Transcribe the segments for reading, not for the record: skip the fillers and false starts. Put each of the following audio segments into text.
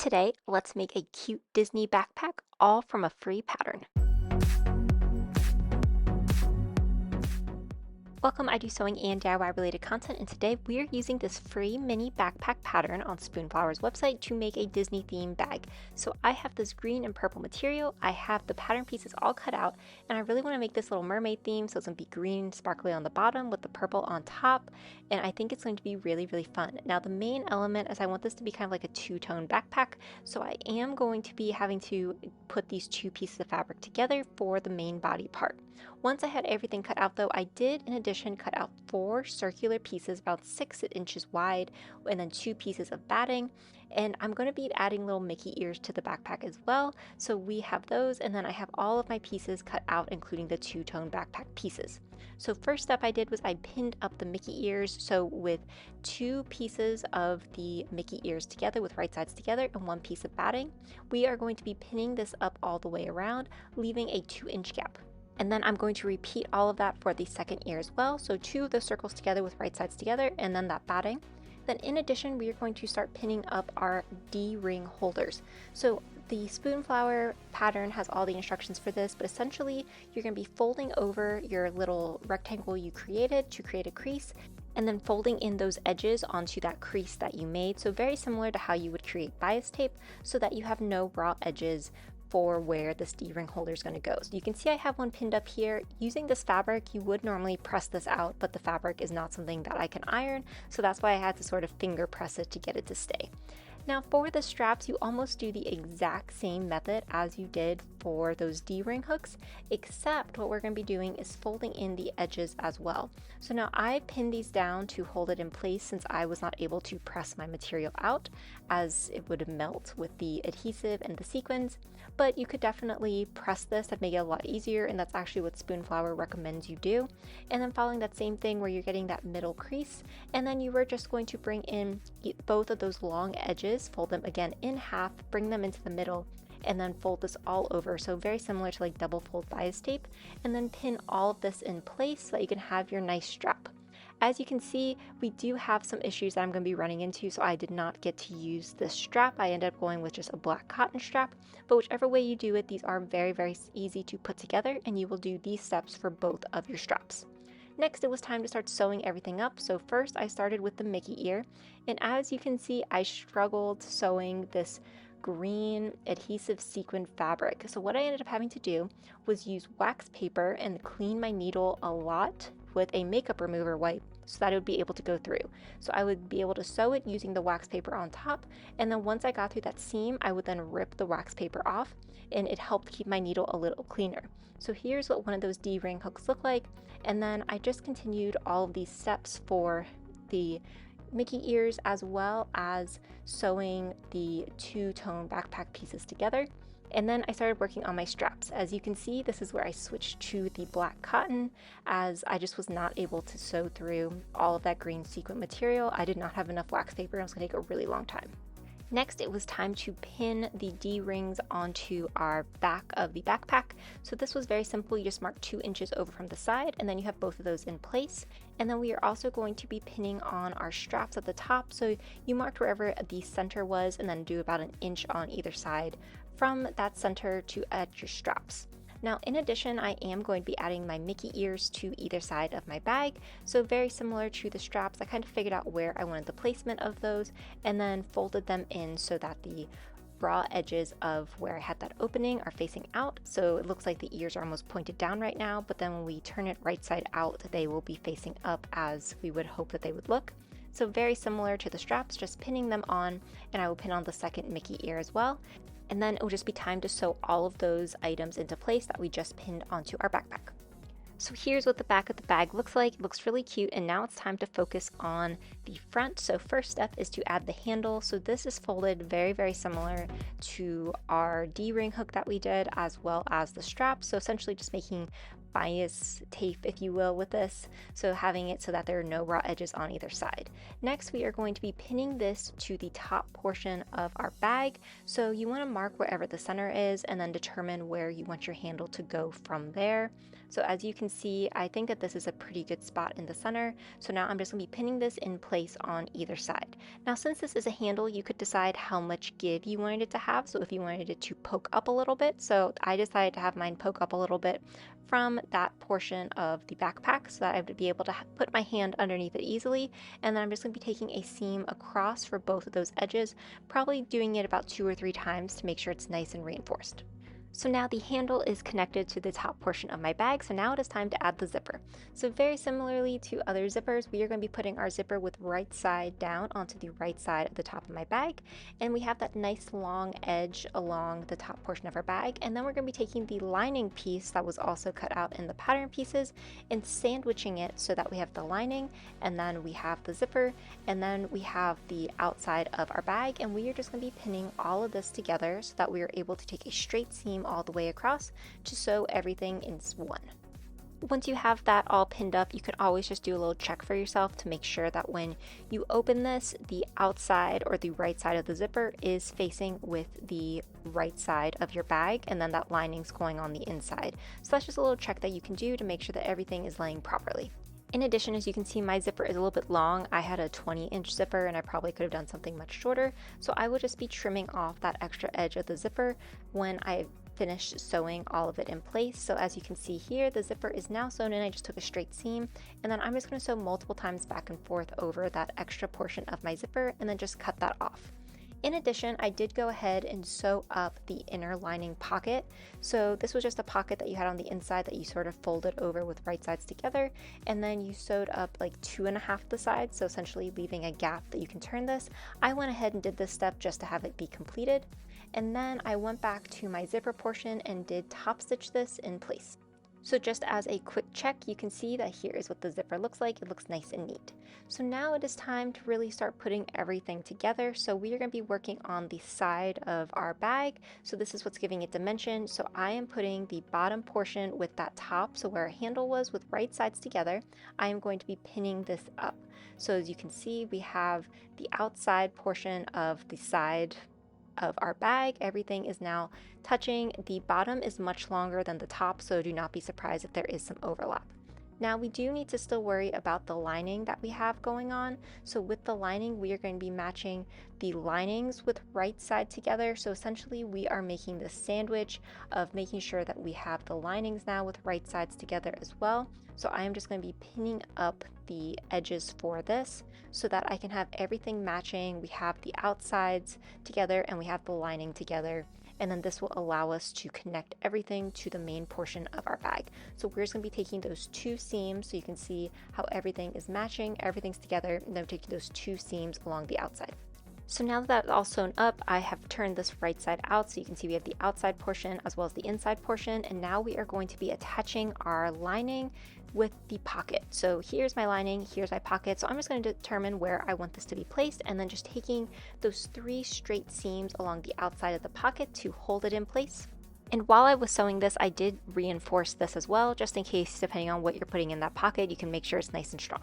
Today, let's make a cute Disney backpack all from a free pattern. Welcome, I do sewing and DIY related content, and today we are using this free mini backpack pattern on Spoonflower's website to make a Disney themed bag. So I have this green and purple material, I have the pattern pieces all cut out, and I really want to make this little mermaid theme, so it's going to be green sparkly on the bottom with the purple on top, and I think it's going to be really fun. Now the main element is I want this to be kind of like a two-tone backpack, so I am going to be having to put these two pieces of fabric together for the main body part. Once I had everything cut out though, I did in addition cut out 4 circular pieces about 6 inches wide and then 2 pieces of batting, and I'm going to be adding little Mickey ears to the backpack as well. So we have those, and then I have all of my pieces cut out including the two-tone backpack pieces. So first step I did was I pinned up the Mickey ears, so with 2 pieces of the Mickey ears together with right sides together and 1 piece of batting, we are going to be pinning this up all the way around, leaving a 2-inch gap. And then I'm going to repeat all of that for the second ear as well. So 2 of those circles together with right sides together and then that batting. Then in addition, we are going to start pinning up our D-ring holders. So the Spoonflower pattern has all the instructions for this, but essentially you're going to be folding over your little rectangle you created to create a crease and then folding in those edges onto that crease that you made. So very similar to how you would create bias tape so that you have no raw edges for where this D-ring holder is going to go. So you can see I have one pinned up here. Using this fabric, you would normally press this out, but the fabric is not something that I can iron, so that's why I had to sort of finger press it to get it to stay. Now for the straps, you almost do the exact same method as you did for those D-ring hooks, except what we're going to be doing is folding in the edges as well. So now I pinned these down to hold it in place since I was not able to press my material out as it would melt with the adhesive and the sequins, but you could definitely press this and make it a lot easier, and that's actually what Spoonflower recommends you do. And then following that same thing where you're getting that middle crease, and then you were just going to bring in both of those long edges, fold them again in half, bring them into the middle, and then fold this all over. So very similar to like double fold bias tape, and then pin all of this in place so that you can have your nice strap. As you can see, we do have some issues that I'm going to be running into, so I did not get to use this strap. I ended up going with just a black cotton strap, but whichever way you do it, these are very easy to put together, and you will do these steps for both of your straps. Next, it was time to start sewing everything up. So first I started with the Mickey ear, and as you can see, I struggled sewing this green adhesive sequin fabric. So what I ended up having to do was use wax paper and clean my needle a lot with a makeup remover wipe so that it would be able to go through. So I would be able to sew it using the wax paper on top, and then once I got through that seam, I would then rip the wax paper off, and it helped keep my needle a little cleaner. So here's what one of those D-ring hooks look like, and then I just continued all of these steps for the Mickey ears as well as sewing the two-tone backpack pieces together. And then I started working on my straps. As you can see, this is where I switched to the black cotton as I just was not able to sew through all of that green sequin material. I did not have enough wax paper, and it was going to take a really long time. Next, it was time to pin the D-rings onto our back of the backpack. So this was very simple. You just mark 2 inches over from the side, and then you have both of those in place. And then we are also going to be pinning on our straps at the top. So you marked wherever the center was, and then do about 1 inch on either side from that center to add your straps. Now, in addition, I am going to be adding my Mickey ears to either side of my bag. So very similar to the straps, I kind of figured out where I wanted the placement of those and then folded them in so that the raw edges of where I had that opening are facing out. So it looks like the ears are almost pointed down right now, but then when we turn it right side out, they will be facing up as we would hope that they would look. So very similar to the straps, just pinning them on, and I will pin on the second Mickey ear as well. And then it will just be time to sew all of those items into place that we just pinned onto our backpack. So here's what the back of the bag looks like. It looks really cute, and now it's time to focus on the front. So first step is to add the handle. So this is folded very similar to our D-ring hook that we did, as well as the strap. So essentially just making bias tape, if you will, with this, so having it so that there are no raw edges on either side. Next, we are going to be pinning this to the top portion of our bag, so you want to mark wherever the center is and then determine where you want your handle to go from there. So as you can see, I think that this is a pretty good spot in the center, so now I'm just going to be pinning this in place on either side. Now since this is a handle, you could decide how much give you wanted it to have, so if you wanted it to poke up a little bit, so I decided to have mine poke up a little bit from that portion of the backpack so that I would be able to put my hand underneath it easily, and then I'm just going to be taking a seam across for both of those edges, probably doing it about 2 or 3 times to make sure it's nice and reinforced. So now the handle is connected to the top portion of my bag, so now it is time to add the zipper. So very similarly to other zippers, we are going to be putting our zipper with right side down onto the right side of the top of my bag, and we have that nice long edge along the top portion of our bag, and then we're going to be taking the lining piece that was also cut out in the pattern pieces and sandwiching it so that we have the lining, and then we have the zipper, and then we have the outside of our bag, and we are just going to be pinning all of this together so that we are able to take a straight seam all the way across to sew everything in one. Once you have that all pinned up, you can always just do a little check for yourself to make sure that when you open this, the outside or the right side of the zipper is facing with the right side of your bag, and then that lining's going on the inside. So that's just a little check that you can do to make sure that everything is laying properly. In addition, as you can see, my zipper is a little bit long. I had a 20-inch zipper and I probably could have done something much shorter, so I would just be trimming off that extra edge of the zipper when I finished sewing all of it in place. So as you can see here, the zipper is now sewn in. I just took a straight seam, and then I'm just going to sew multiple times back and forth over that extra portion of my zipper and then just cut that off. In addition, I did go ahead and sew up the inner lining pocket. So this was just a pocket that you had on the inside that you sort of folded over with right sides together, and then you sewed up like 2.5 the sides, so essentially leaving a gap that you can turn this. I went ahead and did this step just to have it be completed, and then I went back to my zipper portion and did top stitch this in place. So just as a quick check, you can see that here is what the zipper looks like. It looks nice and neat. So now it is time to really start putting everything together. So we are going to be working on the side of our bag. So this is what's giving it dimension. So I am putting the bottom portion with that top, so where our handle was, with right sides together, I am going to be pinning this up. So as you can see, we have the outside portion of the side of our bag. Everything is now touching. The bottom is much longer than the top, so do not be surprised if there is some overlap. Now we do need to still worry about the lining that we have going on. So with the lining, we are going to be matching the linings with right side together. So essentially we are making this sandwich of making sure that we have the linings now with right sides together as well. So I am just going to be pinning up the edges for this so that I can have everything matching. We have the outsides together and we have the lining together, and then this will allow us to connect everything to the main portion of our bag. So we're just going to be taking those 2 seams so you can see how everything is matching, everything's together, and then taking those 2 seams along the outside. So now that that's all sewn up, I have turned this right side out so you can see we have the outside portion as well as the inside portion, and now we are going to be attaching our lining with the pocket. So here's my lining, here's my pocket. So I'm just going to determine where I want this to be placed, and then just taking those 3 straight seams along the outside of the pocket to hold it in place. And while I was sewing this, I did reinforce this as well, just in case, depending on what you're putting in that pocket, you can make sure it's nice and strong.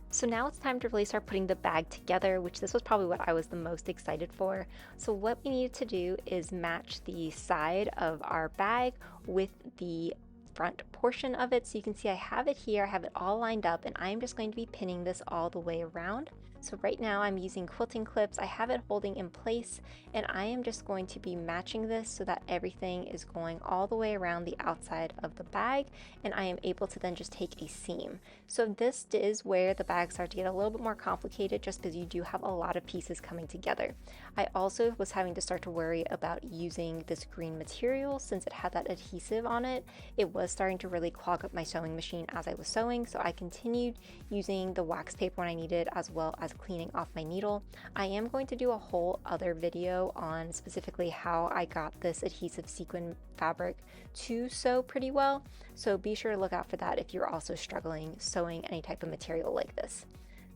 So now it's time to really start putting the bag together, which this was probably what I was the most excited for. So what we needed to do is match the side of our bag with the front portion of it. So you can see I have it here, I have it all lined up, and I'm just going to be pinning this all the way around. So right now I'm using quilting clips, I have it holding in place, and I am just going to be matching this so that everything is going all the way around the outside of the bag, and I am able to then just take a seam. So this is where the bags start to get a little bit more complicated, just because you do have a lot of pieces coming together. I also was having to start to worry about using this green material since it had that adhesive on it. It was starting to really clog up my sewing machine as I was sewing, so I continued using the wax paper when I needed, as well as cleaning off my needle. I am going to do a whole other video on specifically how I got this adhesive sequin fabric to sew pretty well, so be sure to look out for that if you're also struggling sewing any type of material like this.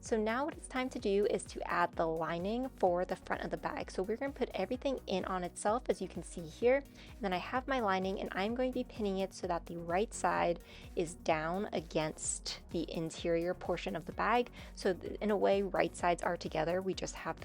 So now what it's time to do is to add the lining for the front of the bag. So we're going to put everything in on itself, as you can see here. And then I have my lining, and I'm going to be pinning it so that the right side is down against the interior portion of the bag. So in a way, right sides are together. We just have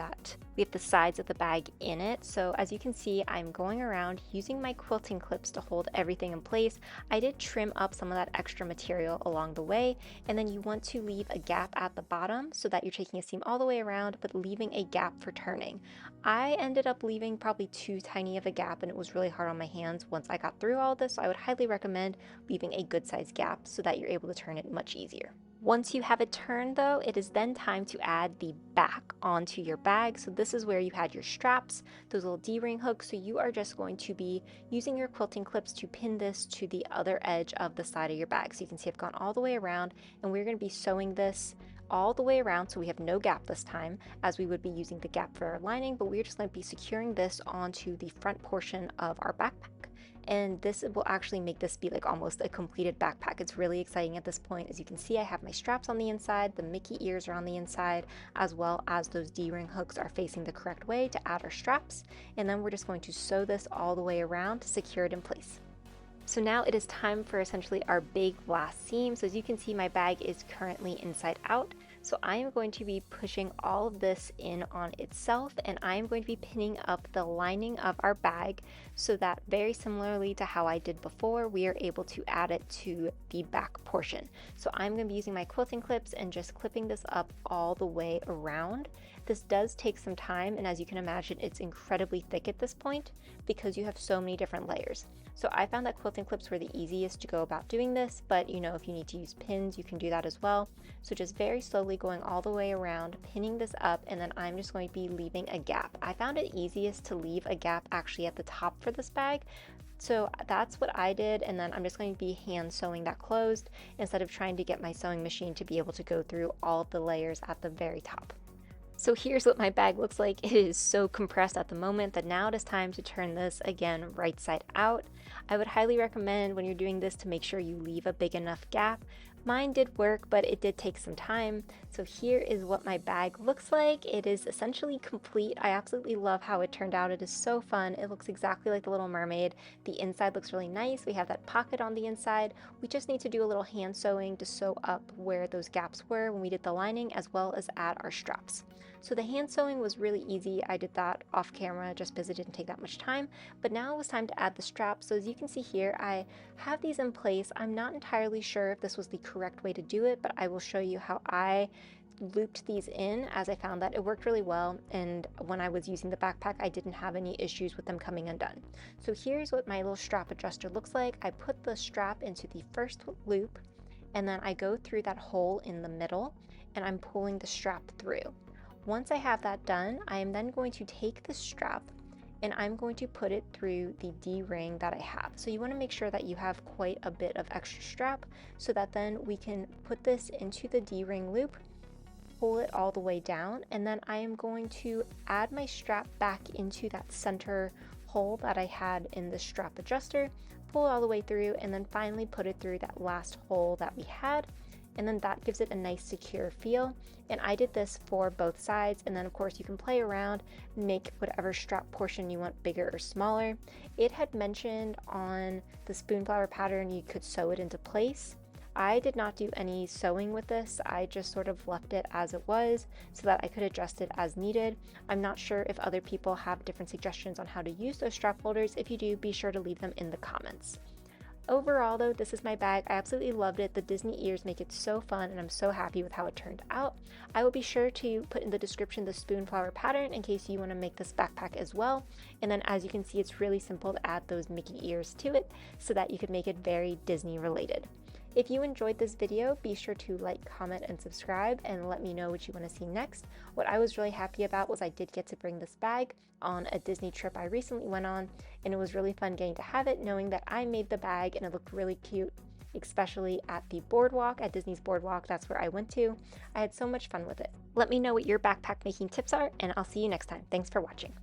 we have the sides of the bag in it. So as you can see, I'm going around using my quilting clips to hold everything in place. I did trim up some of that extra material along the way, and then you want to leave a gap at the bottom so that you're taking a seam all the way around, but leaving a gap for turning. I ended up leaving probably too tiny of a gap, and it was really hard on my hands once I got through all this, so I would highly recommend leaving a good sized gap so that you're able to turn it much easier. Once you have it turned though, it is then time to add the back onto your bag. So this is where you had your straps, those little D-ring hooks. So you are just going to be using your quilting clips to pin this to the other edge of the side of your bag. So you can see I've gone all the way around, and we're going to be sewing this all the way around so we have no gap this time, as we would be using the gap for our lining, but we're just going to be securing this onto the front portion of our backpack. And this will actually make this be like almost a completed backpack. It's really exciting at this point. As you can see, I have my straps on the inside, the Mickey ears are on the inside, as well as those D-ring hooks are facing the correct way to add our straps. And then we're just going to sew this all the way around to secure it in place. So now it is time for essentially our big last seam. So as you can see, my bag is currently inside out. So I am going to be pushing all of this in on itself, and I am going to be pinning up the lining of our bag so that, very similarly to how I did before, we are able to add it to the back portion. So I'm going to be using my quilting clips and just clipping this up all the way around. This does take some time, and as you can imagine, it's incredibly thick at this point because you have so many different layers. So I found that quilting clips were the easiest to go about doing this, but you know, if you need to use pins, you can do that as well. So just very slowly going all the way around, pinning this up, and then I'm just going to be leaving a gap. I found it easiest to leave a gap actually at the top for this bag. So that's what I did, and then I'm just going to be hand sewing that closed instead of trying to get my sewing machine to be able to go through all of the layers at the very top. So here's what my bag looks like. It is so compressed at the moment that now it is time to turn this again right side out. I would highly recommend when you're doing this to make sure you leave a big enough gap. Mine did work, but it did take some time. So here is what my bag looks like. It is essentially complete. I absolutely love how it turned out. It is so fun. It looks exactly like the Little Mermaid. The inside looks really nice. We have that pocket on the inside. We just need to do a little hand sewing to sew up where those gaps were when we did the lining, as well as add our straps. So the hand sewing was really easy. I did that off camera just because it didn't take that much time. But now it was time to add the straps. So as you can see here, I have these in place. I'm not entirely sure if this was the correct way to do it, but I will show you how I looped these in, as I found that it worked really well, and when I was using the backpack I didn't have any issues with them coming undone. So here's what my little strap adjuster looks like. I put the strap into the first loop, and then I go through that hole in the middle, and I'm pulling the strap through. Once I have that done, I am then going to take the strap and I'm going to put it through the D-ring that I have. So you want to make sure that you have quite a bit of extra strap so that then we can put this into the D-ring loop, pull it all the way down, and then I am going to add my strap back into that center hole that I had in the strap adjuster, pull it all the way through, and then finally put it through that last hole that we had. And then that gives it a nice secure feel. And I did this for both sides, and then of course you can play around, make whatever strap portion you want bigger or smaller. It had mentioned on the spoonflower pattern you could sew it into place. I did not do any sewing with this. I just sort of left it as it was so that I could adjust it as needed. I'm not sure if other people have different suggestions on how to use those strap holders. If you do, be sure to leave them in the comments. Overall though, this is my bag. I absolutely loved it. The Disney ears make it so fun, and I'm so happy with how it turned out. I will be sure to put in the description the spoonflower pattern in case you want to make this backpack as well. And then as you can see, it's really simple to add those Mickey ears to it so that you can make it very Disney related. If you enjoyed this video, be sure to like, comment, and subscribe, and let me know what you want to see next. What I was really happy about was I did get to bring this bag on a Disney trip I recently went on, and it was really fun getting to have it, knowing that I made the bag and it looked really cute, especially at the boardwalk, at Disney's boardwalk. That's where I went to. I had so much fun with it. Let me know what your backpack making tips are, and I'll see you next time. Thanks for watching.